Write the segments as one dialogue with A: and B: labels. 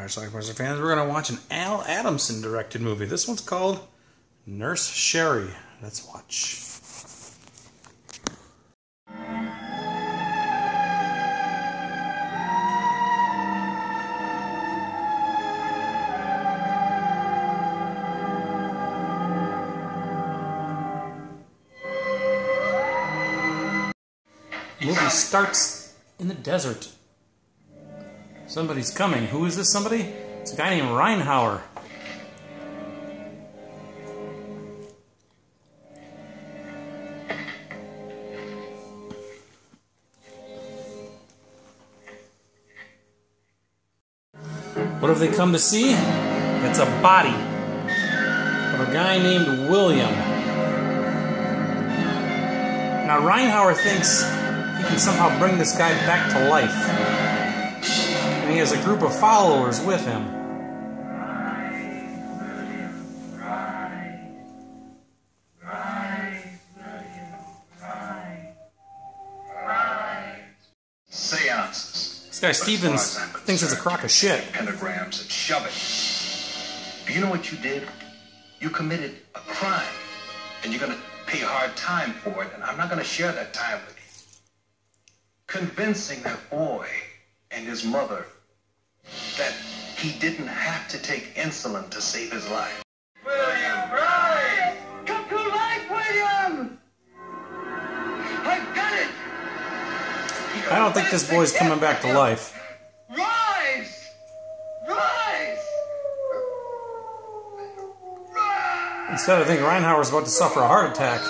A: Alright, Schlockmeister fans, we're going to watch an Al Adamson directed movie. This one's called Nurse Sherry. Let's watch. The movie starts in the desert. Somebody's coming. Who is this somebody? It's a guy named Reinhauer. What have they come to see? It's a body of a guy named William. Now Reinhauer thinks he can somehow bring this guy back to life. And he has a group of followers with him.
B: Seances.
A: This guy Stevens thinks it's a crock of shit.
B: Pentagrams and shove it. Do you know what you did? You committed a crime. And you're going to pay a hard time for it. And I'm not going to share that time with you. Convincing that boy and his mother that he didn't have to take insulin to save his life.
C: William, rise! Come to life, William! I've got it!
A: I don't think this boy's coming back to life.
C: Rise! Rise! Rise!
A: Instead, I think Reinhauer's about to suffer a heart attack.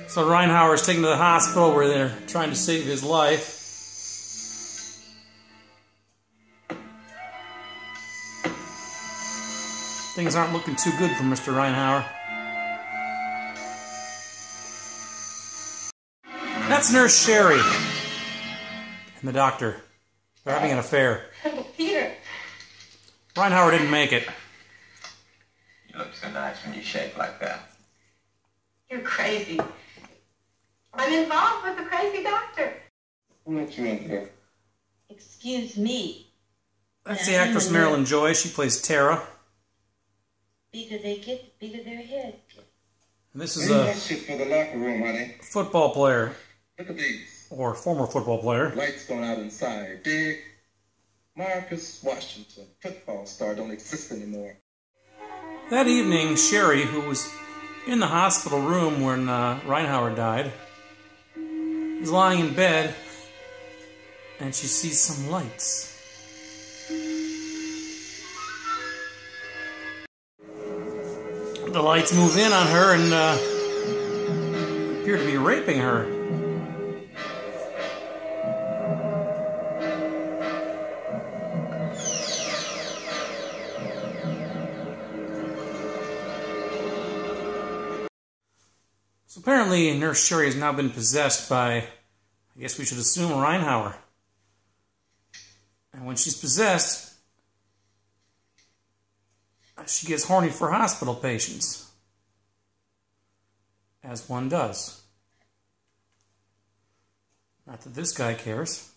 A: So Reinhauer is taken to the hospital where they're trying to save his life. Things aren't looking too good for Mr. Reinhauer. That's Nurse Sherry and the doctor. They're having an affair.
D: Peter.
A: Reinhauer didn't make it.
B: You look so nice when you shake like that.
D: You're crazy. I'm involved with the crazy doctor.
B: Who let you in here?
D: Excuse me.
A: That's the actress Marilyn Joy. She plays Tara.
D: Bigger they get, bigger their head.
A: And this is a
B: shit for the locker room, honey.
A: football player.
B: Look at these.
A: Or former football player.
B: Lights going out inside. Big. Marcus Washington. Football star don't exist anymore.
A: That evening, Sherry, who was in the hospital room when Reinhauer died, is lying in bed, and she sees some lights. The lights move in on her and appear to be raping her. So apparently Nurse Sherry has now been possessed by, I guess we should assume, Reinhauer. And when she's possessed, she gets horny for hospital patients. As one does. Not that this guy cares.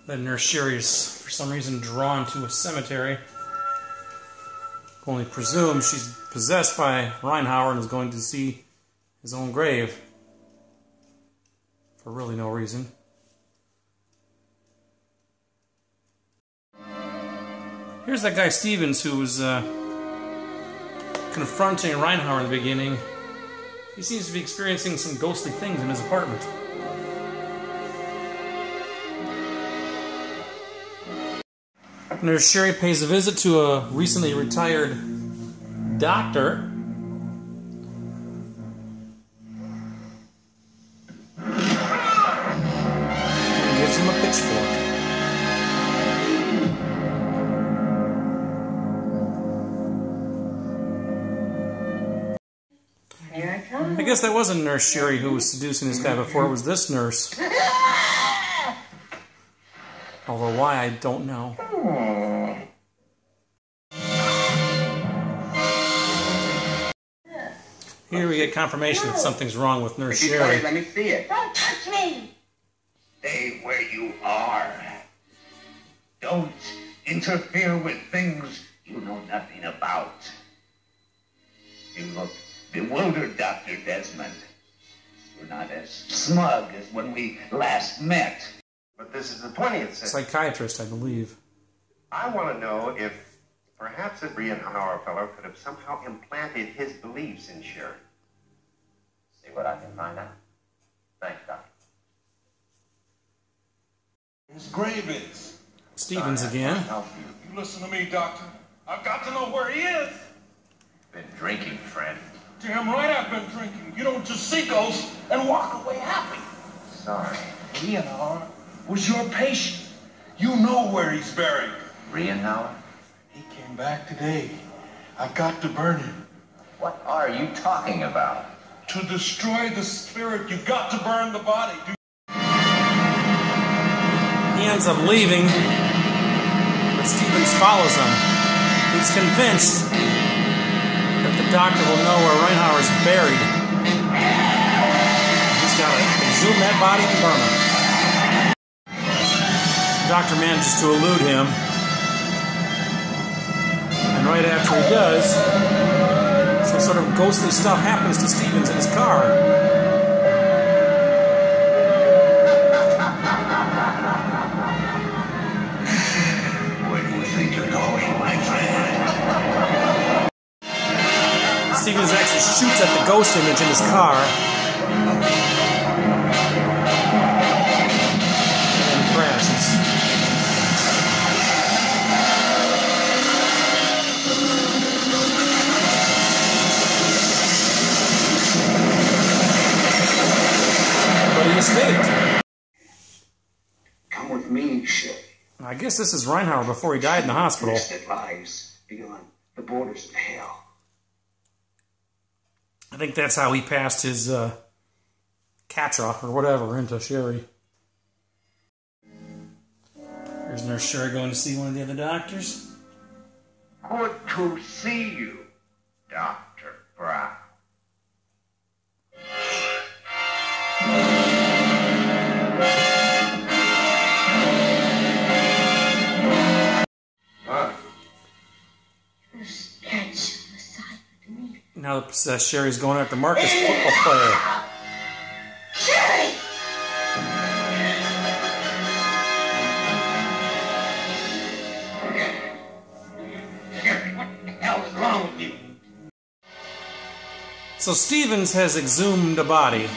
A: Then Nurse Sherry is, for some reason, drawn to a cemetery. Only presume she's possessed by Reinhauer and is going to see his own grave. For really no reason. Here's that guy Stevens who was confronting Reinhauer in the beginning. He seems to be experiencing some ghostly things in his apartment. Nurse Sherry pays a visit to a recently retired doctor. And gives him a pitchfork.
D: Here I come.
A: I guess that wasn't Nurse Sherry who was seducing this guy before. It was this nurse. Although why, I don't know. Here we get confirmation that something's wrong with Nurse Sherri.
B: Let me see it.
D: Don't touch me!
B: Stay where you are. Don't interfere with things you know nothing about. You look bewildered, Dr. Desmond. You're not as smug as when we last met.
E: But this is the 20th century.
A: Psychiatrist, I believe.
E: I want to know if perhaps the Rienhauer fellow could have somehow implanted his beliefs in Sherri.
B: See what I can find out. Thanks, Doctor.
F: His grave is.
A: Stevens again.
F: You listen to me, Doctor. I've got to know where he is.
B: Been drinking, friend.
F: Damn right I've been drinking. You don't just see ghosts and walk away happy.
B: Sorry.
F: Rienhauer was your patient. You know where he's buried.
B: Rienhauer?
F: He came back today. I've got to burn him.
B: What are you talking about?
F: To destroy the spirit, you've got to burn the body.
A: He ends up leaving, but Stevens follows him. He's convinced that the doctor will know where Rienhauer's buried. He's got to exhume that body and burn it. The doctor manages to elude him, and right after he does, some sort of ghostly stuff happens to Stevens in his car.
B: Where do you think you're going, my friend?
A: Stevens actually shoots at the ghost image in his car. And then crashes. But he escaped.
B: Come with me, Sherri.
A: I guess this is Rienhauer before he died in the hospital.
B: That lies beyond the borders of hell.
A: I think that's how he passed his Catra or whatever into Sherri. Here's Nurse Sherri going to see one of the other doctors.
B: Good to see you, Dr. Brown.
E: What?
D: The stench on the side underneath.
A: Now the possessed Sherri's going after Marcus, football player.
D: Sherri!
B: Sherri, what the hell is wrong with you?
A: So Stevens has exhumed a body.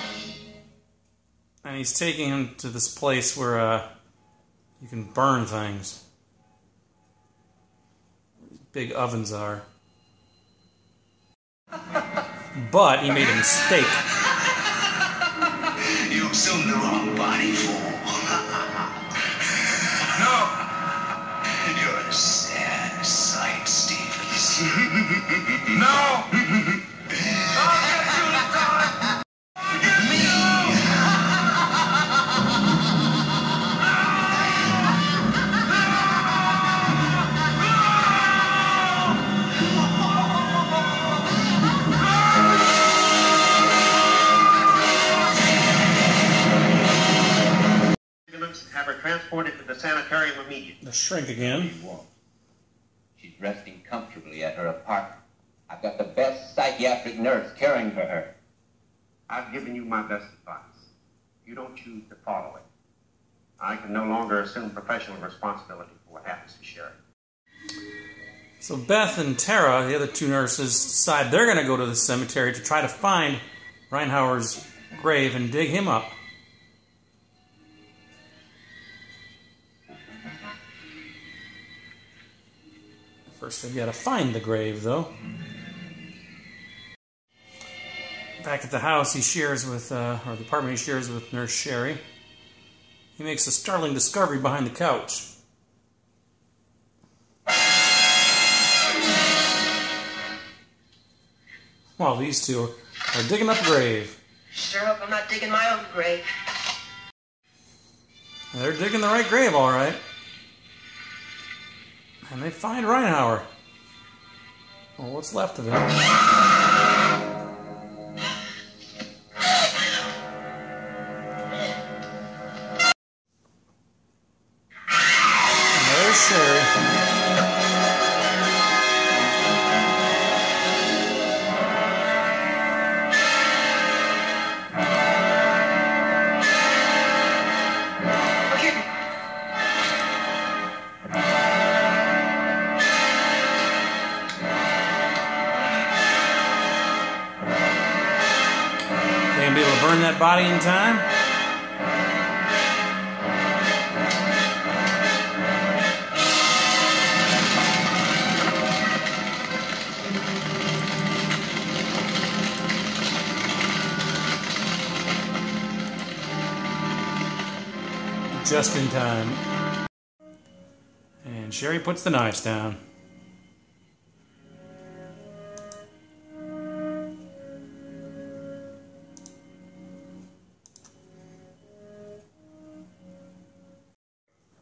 A: And he's taking him to this place where you can burn things. Big ovens are. But he made a mistake.
B: You assumed the wrong body, fool.
F: No!
B: You're a sad sight, Stevens.
F: No!
E: Have her transported to the sanitarium immediately.
A: The shrink again.
G: She's resting comfortably at her apartment. I've got the best psychiatric nurse caring for her.
E: I've given you my best advice. You don't choose to follow it. I can no longer assume professional responsibility for what happens to Sherri.
A: So Beth and Tara, the other two nurses, decide they're going to go to the cemetery to try to find Rienhauer's grave and dig him up. First, they've got to find the grave, though. Back at the house, he shares with, or the apartment he shares with Nurse Sherri. He makes a startling discovery behind the couch. While these two are digging up a grave.
D: Sure hope I'm not digging my own grave.
A: And they're digging the right grave, all right. And they find Reinhauer. Or what's left of him. And there's Sherri. Be able to burn that body in time. Just in time. And Sherri puts the knives down.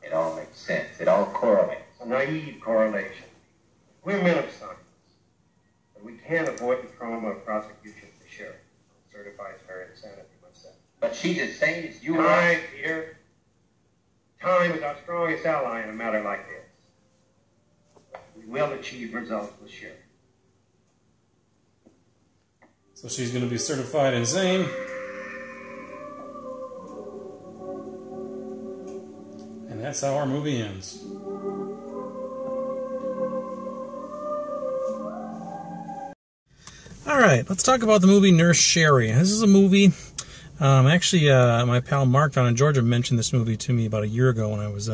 E: It all makes sense. It all correlates. A naive correlation. We're men of science. But we can't avoid the trauma of prosecution for Sherri. Certifies her insanity myself.
G: But she's as sane as you are.
E: Time, Peter. Time is our strongest ally in a matter like this. We will achieve results with Sherri.
A: So she's going to be certified insane. And that's how our movie ends. Alright, let's talk about the movie Nurse Sherri. This is a movie, actually my pal Mark down in Georgia mentioned this movie to me about a year ago when I was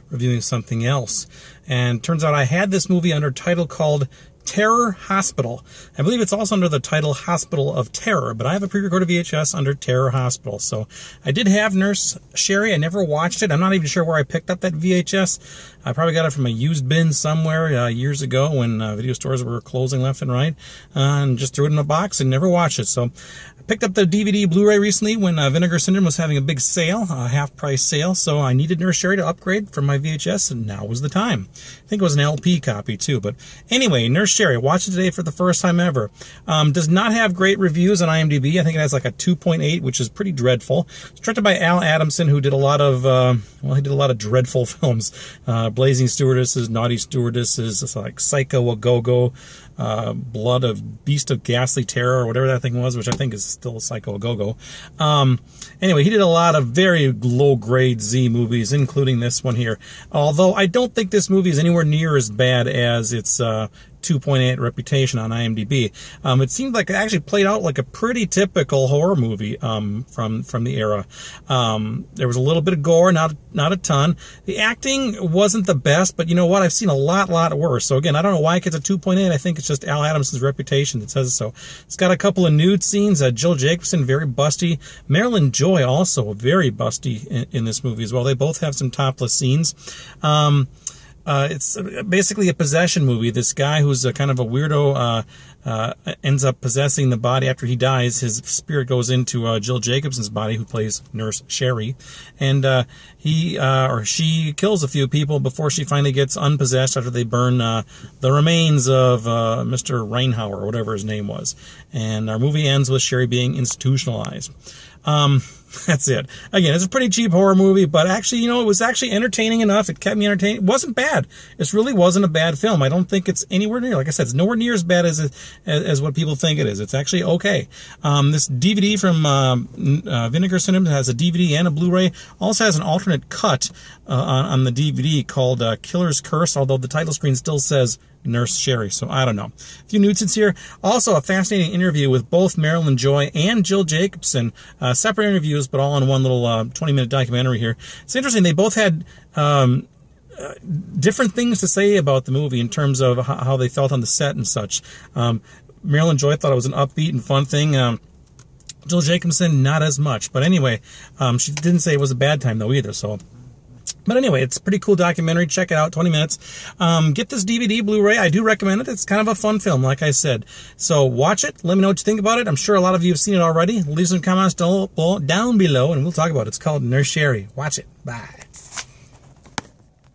A: reviewing something else. And it turns out I had this movie under a title called Terror Hospital. I believe it's also under the title Hospital of Terror, but I have a pre-recorded VHS under Terror Hospital. So I did have Nurse Sherri. I never watched it. I'm not even sure where I picked up that VHS. I probably got it from a used bin somewhere years ago when video stores were closing left and right, and just threw it in a box and never watched it. So I picked up the DVD Blu-ray recently when Vinegar Syndrome was having a big sale, a half-price sale, so I needed Nurse Sherri to upgrade from my VHS, and now was the time. I think it was an LP copy too, but anyway, Nurse Sherri, watched it today for the first time ever. Does not have great reviews on IMDb. I think it has like a 2.8, which is pretty dreadful. It's directed by Al Adamson, who did a lot of, well, he did a lot of dreadful films. Blazing Stewardesses, Naughty Stewardesses, like Psycho, A Go-Go, Blood of Beast of Ghastly Terror, or whatever that thing was, which I think is still Psycho, A Go-Go. Anyway, he did a lot of very low-grade Z movies, including this one here. Although I don't think this movie is anywhere near as bad as its 2.8 reputation on IMDb. It seemed like it actually played out like a pretty typical horror movie from the era. There was a little bit of gore, not a ton. The acting wasn't the best, but you know what? I've seen a lot worse. So again, I don't know why it gets a 2.8. I think it's just Al Adamson's reputation that says so. It's got a couple of nude scenes. Jill Jacobson, very busty. Marilyn Joy, also very busty in this movie as well. They both have some topless scenes. It's basically a possession movie. This guy who's a kind of a weirdo ends up possessing the body after he dies. His spirit goes into Jill Jacobson's body, who plays Nurse Sherri, and he or she kills a few people before she finally gets unpossessed after they burn the remains of Mr. Reinhauer, or whatever his name was. And our movie ends with Sherri being institutionalized. That's it. Again, it's a pretty cheap horror movie, but actually, you know, it was actually entertaining enough. It kept me entertained. It wasn't bad. This really wasn't a bad film. I don't think it's anywhere near, like I said, it's nowhere near as bad as what people think it is. It's actually okay. This DVD from Vinegar Syndrome has a DVD and a Blu-ray. Also has an alternate cut on the DVD called Killer's Curse, although the title screen still says Nurse Sherri, so I don't know. A few nudes here. Also, a fascinating interview with both Marilyn Joy and Jill Jacobson. Separate interviews, but all in one little 20-minute documentary here. It's interesting. They both had different things to say about the movie in terms of how they felt on the set and such. Marilyn Joy thought it was an upbeat and fun thing. Jill Jacobson, not as much. But anyway, she didn't say it was a bad time, though, either, so... But anyway, it's a pretty cool documentary. Check it out, 20 minutes. Get this DVD, Blu-ray. I do recommend it. It's kind of a fun film, like I said. So watch it. Let me know what you think about it. I'm sure a lot of you have seen it already. Leave some comments down below, and we'll talk about it. It's called Nurse Sherri. Watch it. Bye.